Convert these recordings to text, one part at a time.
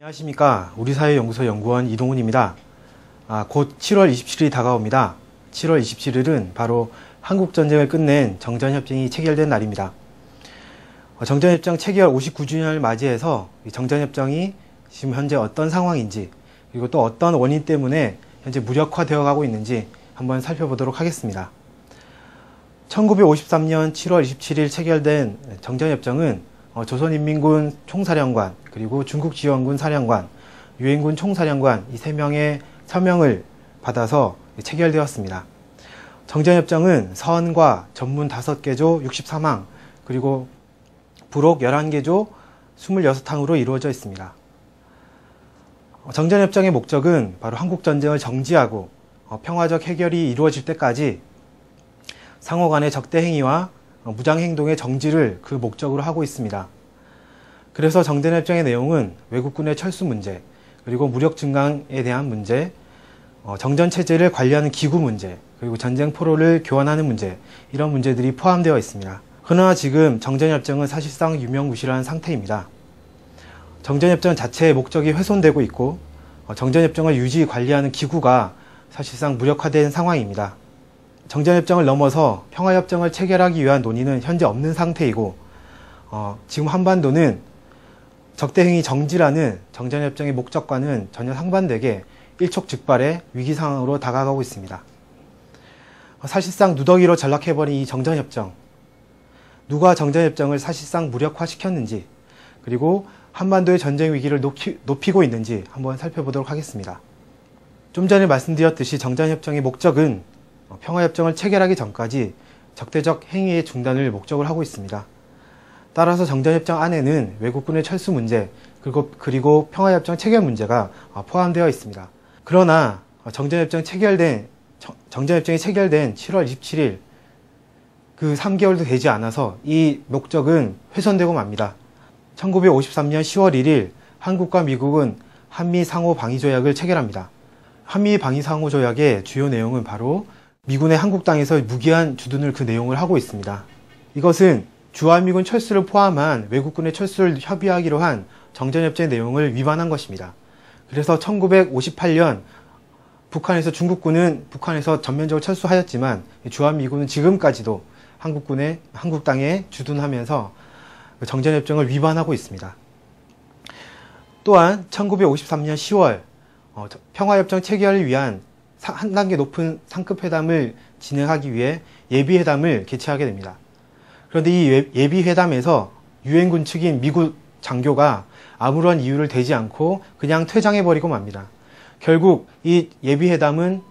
안녕하십니까. 우리사회연구소 연구원 이동훈입니다. 곧 7월 27일이 다가옵니다. 7월 27일은 바로 한국전쟁을 끝낸 정전협정이 체결된 날입니다. 정전협정 체결 59주년을 맞이해서 이 정전협정이 지금 현재 어떤 상황인지, 그리고 또 어떤 원인 때문에 현재 무력화되어 가고 있는지 한번 살펴보도록 하겠습니다. 1953년 7월 27일 체결된 정전협정은 조선인민군 총사령관, 그리고 중국지원군 사령관, 유엔군 총사령관 이 3명의 서명을 받아서 체결되었습니다. 정전협정은 서원과 전문 5개조 63항, 그리고 부록 11개조 26항으로 이루어져 있습니다. 정전협정의 목적은 바로 한국전쟁을 정지하고 평화적 해결이 이루어질 때까지 상호 간의 적대 행위와 무장행동의 정지를 그 목적으로 하고 있습니다. 그래서 정전협정의 내용은 외국군의 철수 문제, 그리고 무력 증강에 대한 문제, 정전체제를 관리하는 기구 문제, 그리고 전쟁 포로를 교환하는 문제, 이런 문제들이 포함되어 있습니다. 그러나 지금 정전협정은 사실상 유명무실한 상태입니다. 정전협정 자체의 목적이 훼손되고 있고 정전협정을 유지 관리하는 기구가 사실상 무력화된 상황입니다. 정전협정을 넘어서 평화협정을 체결하기 위한 논의는 현재 없는 상태이고 지금 한반도는 적대행위 정지라는 정전협정의 목적과는 전혀 상반되게 일촉즉발의 위기상황으로 다가가고 있습니다. 사실상 누더기로 전락해버린 이 정전협정, 누가 정전협정을 사실상 무력화시켰는지, 그리고 한반도의 전쟁 위기를 높이고 있는지 한번 살펴보도록 하겠습니다. 좀 전에 말씀드렸듯이 정전협정의 목적은 평화협정을 체결하기 전까지 적대적 행위의 중단을 목적으로 하고 있습니다. 따라서 정전협정 안에는 외국군의 철수 문제, 그리고 평화협정 체결 문제가 포함되어 있습니다. 그러나 정전협정이 체결된 7월 27일 그 3개월도 되지 않아서 이 목적은 훼손되고 맙니다. 1953년 10월 1일 한국과 미국은 한미상호방위조약을 체결합니다. 한미방위상호조약의 주요 내용은 바로 미군의 한국 땅에서 무기한 주둔을 그 내용을 하고 있습니다. 이것은 주한미군 철수를 포함한 외국군의 철수를 협의하기로 한 정전협정의 내용을 위반한 것입니다. 그래서 1958년 중국군은 북한에서 전면적으로 철수하였지만 주한미군은 지금까지도 한국 땅에 주둔하면서 정전협정을 위반하고 있습니다. 또한 1953년 10월 평화협정 체결을 위한 한 단계 높은 상급회담을 진행하기 위해 예비회담을 개최하게 됩니다. 그런데 이 예비회담에서 유엔군 측인 미국 장교가 아무런 이유를 대지 않고 그냥 퇴장해버리고 맙니다. 결국 이 예비회담은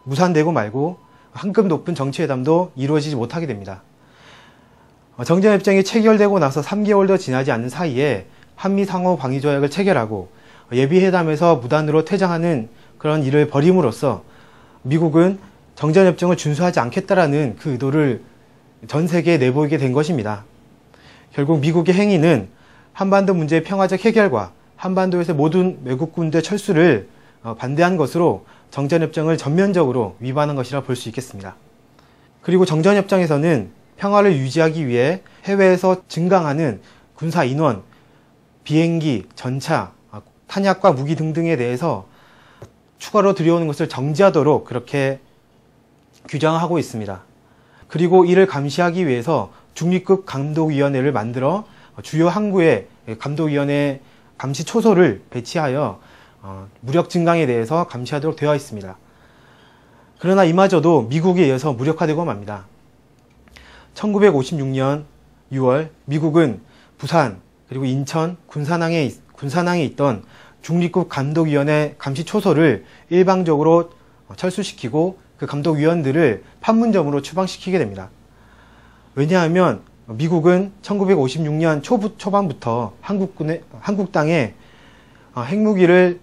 무산되고 말고 한급 높은 정치회담도 이루어지지 못하게 됩니다. 정전협정이 체결되고 나서 3개월도 지나지 않는 사이에 한미상호방위조약을 체결하고 예비회담에서 무단으로 퇴장하는 그런 일을 벌임으로써 미국은 정전협정을 준수하지 않겠다라는 그 의도를 전 세계에 내보이게 된 것입니다. 결국 미국의 행위는 한반도 문제의 평화적 해결과 한반도에서 모든 외국군대 철수를 반대한 것으로 정전협정을 전면적으로 위반한 것이라 볼 수 있겠습니다. 그리고 정전협정에서는 평화를 유지하기 위해 해외에서 증강하는 군사 인원, 비행기, 전차, 탄약과 무기 등등에 대해서 추가로 들여오는 것을 정지하도록 그렇게 규정하고 있습니다. 그리고 이를 감시하기 위해서 중립국 감독위원회를 만들어 주요 항구에 감독위원회 감시 초소를 배치하여 무력 증강에 대해서 감시하도록 되어 있습니다. 그러나 이마저도 미국에 의해서 무력화되고 맙니다. 1956년 6월 미국은 부산 그리고 인천 군산항에 있던 중립국 감독위원회 감시 초소를 일방적으로 철수시키고 그 감독위원들을 판문점으로 추방시키게 됩니다. 왜냐하면 미국은 1956년 초반부터 한국 땅에 핵무기를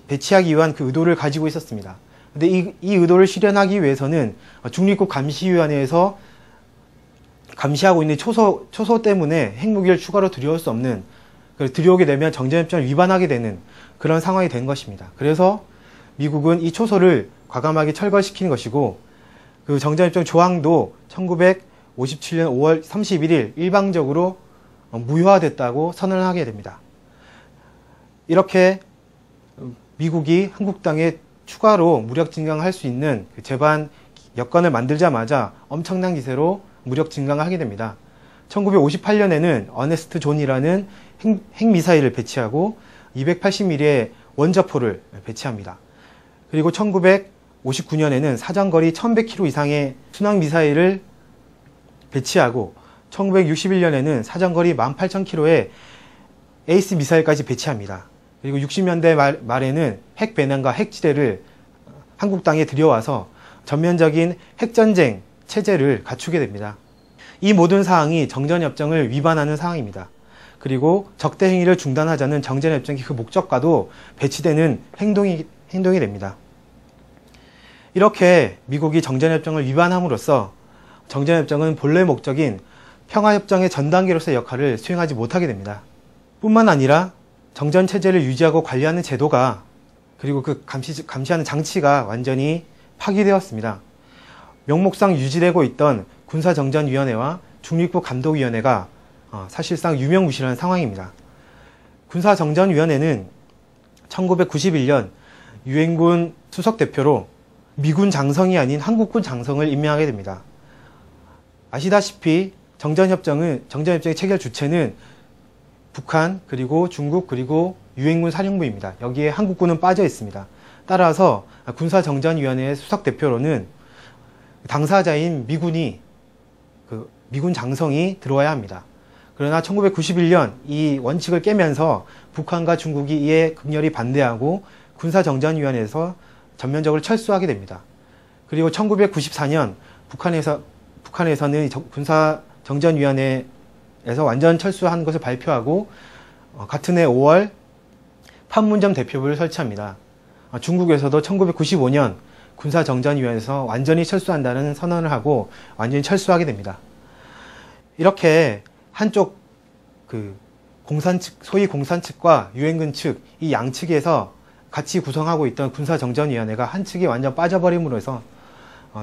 배치하기 위한 그 의도를 가지고 있었습니다. 근데 이 의도를 실현하기 위해서는 중립국 감시위원회에서 감시하고 있는 초소 때문에 핵무기를 추가로 들여올 수 없는, 들여오게 되면 정전협정을 위반하게 되는 그런 상황이 된 것입니다. 그래서 미국은 이 초소를 과감하게 철거시키는 것이고, 그 정전협정 조항도 1957년 5월 31일 일방적으로 무효화됐다고 선언을 하게 됩니다. 이렇게 미국이 한국 땅에 추가로 무력 증강할 수 있는 그 제반 여건을 만들자마자 엄청난 기세로 무력 증강을 하게 됩니다. 1958년에는 어네스트 존이라는 핵미사일을 배치하고 280mm의 원자포를 배치합니다. 그리고 1959년에는 사정거리 1100km 이상의 순항미사일을 배치하고 1961년에는 사정거리 18,000km의 에이스 미사일까지 배치합니다. 그리고 60년대 말에는 핵 배낭과 핵지대를 한국 땅에 들여와서 전면적인 핵전쟁 체제를 갖추게 됩니다. 이 모든 사항이 정전협정을 위반하는 사항입니다. 그리고 적대 행위를 중단하자는 정전협정의 그 목적과도 배치되는 행동이 됩니다. 이렇게 미국이 정전협정을 위반함으로써 정전협정은 본래 목적인 평화협정의 전 단계로서의 역할을 수행하지 못하게 됩니다. 뿐만 아니라 정전체제를 유지하고 관리하는 제도가 그리고 그 감시하는 장치가 완전히 파기되었습니다. 명목상 유지되고 있던 군사정전위원회와 중립국 감독위원회가 사실상 유명무실한 상황입니다. 군사정전위원회는 1991년 유엔군 수석대표로 미군 장성이 아닌 한국군 장성을 임명하게 됩니다. 아시다시피 정전협정의 체결 주체는 북한, 그리고 중국, 그리고 유엔군 사령부입니다. 여기에 한국군은 빠져 있습니다. 따라서 군사정전위원회의 수석대표로는 당사자인 미군 장성이 들어와야 합니다. 그러나 1991년 이 원칙을 깨면서 북한과 중국이 이에 극렬히 반대하고 군사정전위원회에서 전면적으로 철수하게 됩니다. 그리고 1994년 북한에서는 군사정전위원회에서 완전 철수한 것을 발표하고 같은 해 5월 판문점 대표부를 설치합니다. 중국에서도 1995년 군사정전위원회에서 완전히 철수한다는 선언을 하고 완전히 철수하게 됩니다. 이렇게 한쪽 소위 공산 측과 유엔군 측, 이 양측에서 같이 구성하고 있던 군사정전위원회가 한 측이 완전 빠져버림으로 해서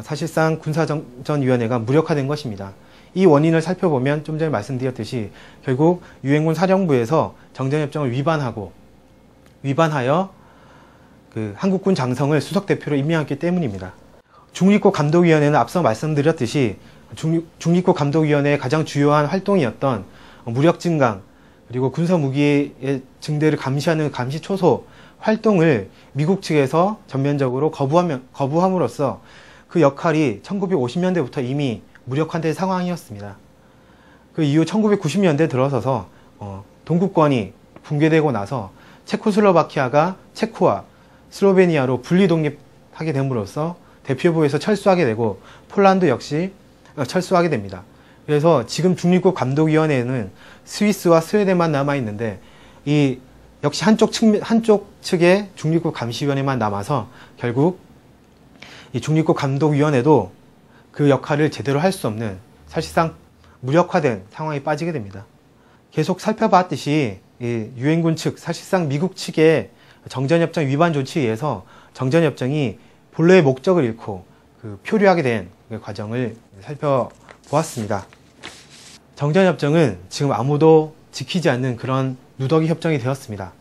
사실상 군사정전위원회가 무력화된 것입니다. 이 원인을 살펴보면 좀 전에 말씀드렸듯이 결국 유엔군 사령부에서 정전협정을 위반하여 한국군 장성을 수석대표로 임명했기 때문입니다. 중립국 감독위원회는 앞서 말씀드렸듯이 중립국 감독위원회의 가장 주요한 활동이었던 무력 증강 그리고 군사무기의 증대를 감시하는 감시 초소 활동을 미국 측에서 전면적으로 거부함으로써 그 역할이 1950년대부터 이미 무력화된 상황이었습니다. 그 이후 1990년대 들어서서 동구권이 붕괴되고 나서 체코슬로바키아가 체코와 슬로베니아로 분리 독립하게 됨으로써 대표부에서 철수하게 되고 폴란드 역시 철수하게 됩니다. 그래서 지금 중립국 감독위원회에는 스위스와 스웨덴만 남아있는데 이 역시 한쪽 측의 중립국 감시위원회만 남아서 결국 이 중립국 감독위원회도 그 역할을 제대로 할 수 없는 사실상 무력화된 상황에 빠지게 됩니다. 계속 살펴봤듯이 이 유엔군 측, 사실상 미국 측의 정전협정 위반 조치에 의해서 정전협정이 본래의 목적을 잃고 표류하게 된 과정을 살펴보았습니다. 정전협정은 지금 아무도 지키지 않는 그런 누더기 협정이 되었습니다.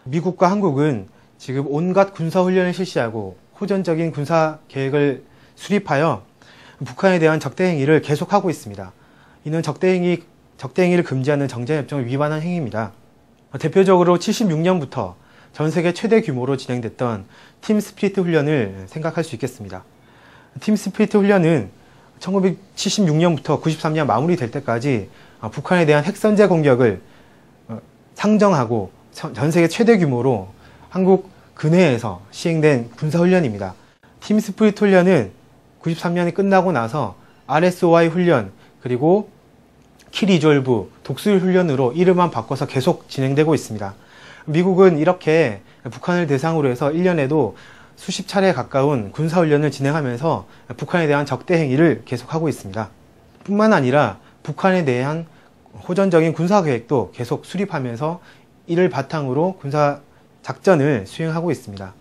미국과 한국은 지금 온갖 군사훈련을 실시하고 호전적인 군사계획을 수립하여 북한에 대한 적대행위를 계속하고 있습니다. 이는 적대행위를 금지하는 정전협정을 위반한 행위입니다. 대표적으로 76년부터 전 세계 최대 규모로 진행됐던 팀 스피릿 훈련을 생각할 수 있겠습니다. 팀 스피릿 훈련은 1976년부터 93년 마무리될 때까지 북한에 대한 핵선제 공격을 상정하고 전 세계 최대 규모로 한국 근해에서 시행된 군사훈련입니다. 팀 스피릿 훈련은 93년이 끝나고 나서 RSOI 훈련 그리고 키리졸브, 독수리 훈련으로 이름만 바꿔서 계속 진행되고 있습니다. 미국은 이렇게 북한을 대상으로 해서 1년에도 수십 차례에 가까운 군사훈련을 진행하면서 북한에 대한 적대 행위를 계속하고 있습니다. 뿐만 아니라 북한에 대한 호전적인 군사계획도 계속 수립하면서 이를 바탕으로 군사작전을 수행하고 있습니다.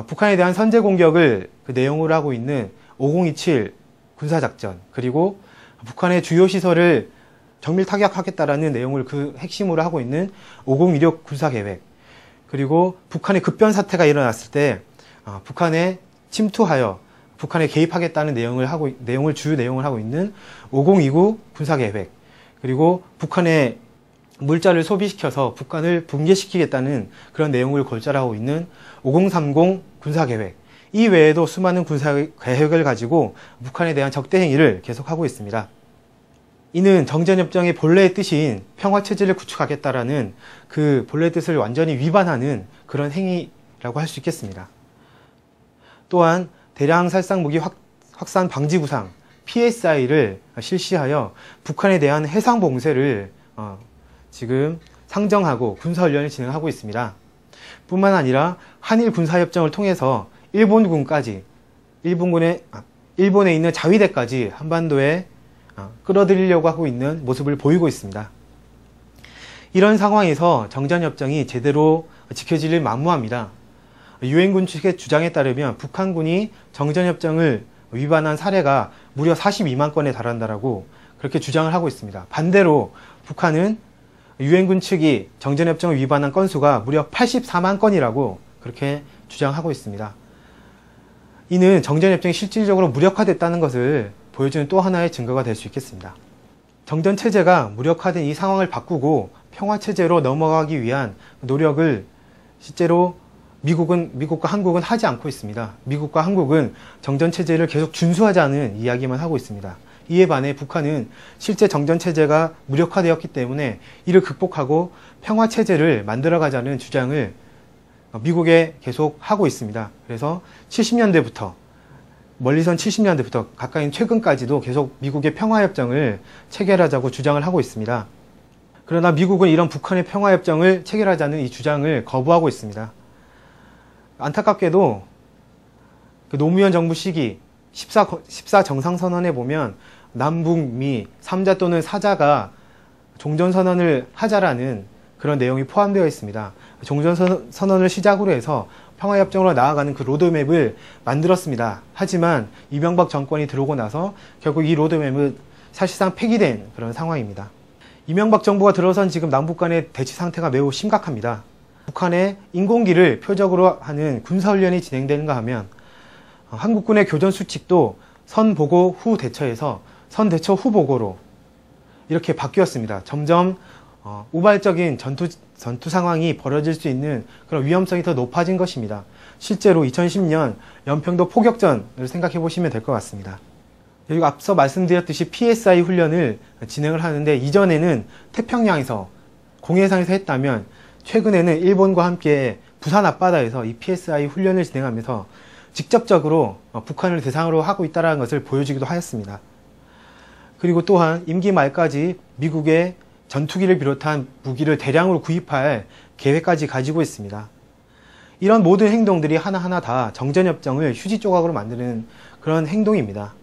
북한에 대한 선제 공격을 내용으로 하고 있는 5027 군사작전 그리고 북한의 주요 시설을 정밀 타격하겠다라는 내용을 핵심으로 하고 있는 5016 군사계획 그리고 북한의 급변 사태가 일어났을 때 북한에 침투하여 북한에 개입하겠다는 주요 내용을 하고 있는 5029 군사계획, 그리고 북한의 물자를 소비시켜서 북한을 붕괴시키겠다는 그런 내용을 골자로 하고 있는 5030 군사계획, 이 외에도 수많은 군사계획을 가지고 북한에 대한 적대 행위를 계속하고 있습니다. 이는 정전협정의 본래의 뜻인 평화체제를 구축하겠다라는 그 본래의 뜻을 완전히 위반하는 그런 행위라고 할 수 있겠습니다. 또한 대량 살상 무기 확산 방지 구상 PSI를 실시하여 북한에 대한 해상 봉쇄를 지금 상정하고 군사훈련을 진행하고 있습니다. 뿐만 아니라 한일 군사협정을 통해서 일본에 있는 자위대까지 한반도에 끌어들이려고 하고 있는 모습을 보이고 있습니다. 이런 상황에서 정전협정이 제대로 지켜지길 만무합니다. 유엔군 측의 주장에 따르면 북한군이 정전협정을 위반한 사례가 무려 42만 건에 달한다라고 그렇게 주장을 하고 있습니다. 반대로 북한은 유엔군 측이 정전협정을 위반한 건수가 무려 84만 건이라고 그렇게 주장하고 있습니다. 이는 정전협정이 실질적으로 무력화됐다는 것을 보여주는 또 하나의 증거가 될 수 있겠습니다. 정전체제가 무력화된 이 상황을 바꾸고 평화체제로 넘어가기 위한 노력을 실제로 미국과 한국은 하지 않고 있습니다. 미국과 한국은 정전체제를 계속 준수하자는 이야기만 하고 있습니다. 이에 반해 북한은 실제 정전체제가 무력화되었기 때문에 이를 극복하고 평화체제를 만들어가자는 주장을 미국에 계속 하고 있습니다. 그래서 70년대부터 멀리선 70년대부터 가까이 최근까지도 계속 미국의 평화협정을 체결하자고 주장을 하고 있습니다. 그러나 미국은 이런 북한의 평화협정을 체결하자는 이 주장을 거부하고 있습니다. 안타깝게도 그 노무현 정부 시기 14 정상선언에 보면 남북미 3자 또는 4자가 종전선언을 하자라는 그런 내용이 포함되어 있습니다. 종전선언을 시작으로 해서 평화협정으로 나아가는 그 로드맵을 만들었습니다. 하지만 이명박 정권이 들어오고 나서 결국 이 로드맵은 사실상 폐기된 그런 상황입니다. 이명박 정부가 들어선 지금 남북 간의 대치 상태가 매우 심각합니다. 북한의 인공기를 표적으로 하는 군사훈련이 진행되는가 하면 한국군의 교전 수칙도 선보고 후 대처에서 선대처 후 보고로 이렇게 바뀌었습니다. 점점 우발적인 전투 상황이 벌어질 수 있는 그런 위험성이 더 높아진 것입니다. 실제로 2010년 연평도 포격전을 생각해 보시면 될 것 같습니다. 그리고 앞서 말씀드렸듯이 PSI 훈련을 진행을 하는데 이전에는 태평양에서 공해상에서 했다면 최근에는 일본과 함께 부산 앞바다에서 이 PSI 훈련을 진행하면서 직접적으로 북한을 대상으로 하고 있다는 것을 보여주기도 하였습니다. 그리고 또한 임기 말까지 미국의 전투기를 비롯한 무기를 대량으로 구입할 계획까지 가지고 있습니다. 이런 모든 행동들이 하나하나 다 정전협정을 휴지 조각으로 만드는 그런 행동입니다.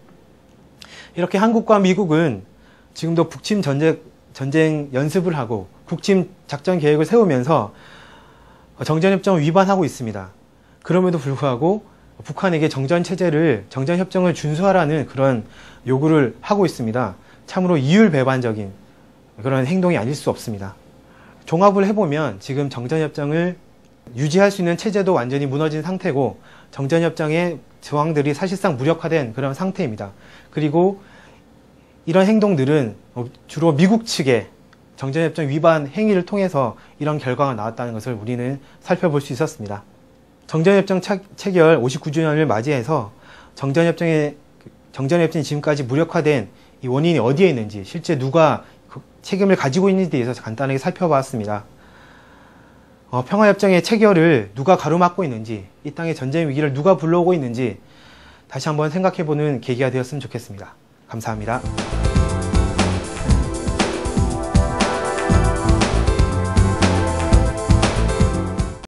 이렇게 한국과 미국은 지금도 북침 전쟁 연습을 하고 북침 작전 계획을 세우면서 정전협정을 위반하고 있습니다. 그럼에도 불구하고 북한에게 정전협정을 준수하라는 그런 요구를 하고 있습니다. 참으로 이율배반적인 그런 행동이 아닐 수 없습니다. 종합을 해보면 지금 정전협정을 유지할 수 있는 체제도 완전히 무너진 상태고 정전협정의 조항들이 사실상 무력화된 그런 상태입니다. 그리고 이런 행동들은 주로 미국 측의 정전협정 위반 행위를 통해서 이런 결과가 나왔다는 것을 우리는 살펴볼 수 있었습니다. 정전협정 체결 59주년을 맞이해서 정전협정이 지금까지 무력화된 이 원인이 어디에 있는지, 실제 누가 책임을 가지고 있는지에 대해서 간단하게 살펴봤습니다. 평화협정의 체결을 누가 가로막고 있는지, 이 땅의 전쟁 위기를 누가 불러오고 있는지 다시 한번 생각해보는 계기가 되었으면 좋겠습니다. 감사합니다.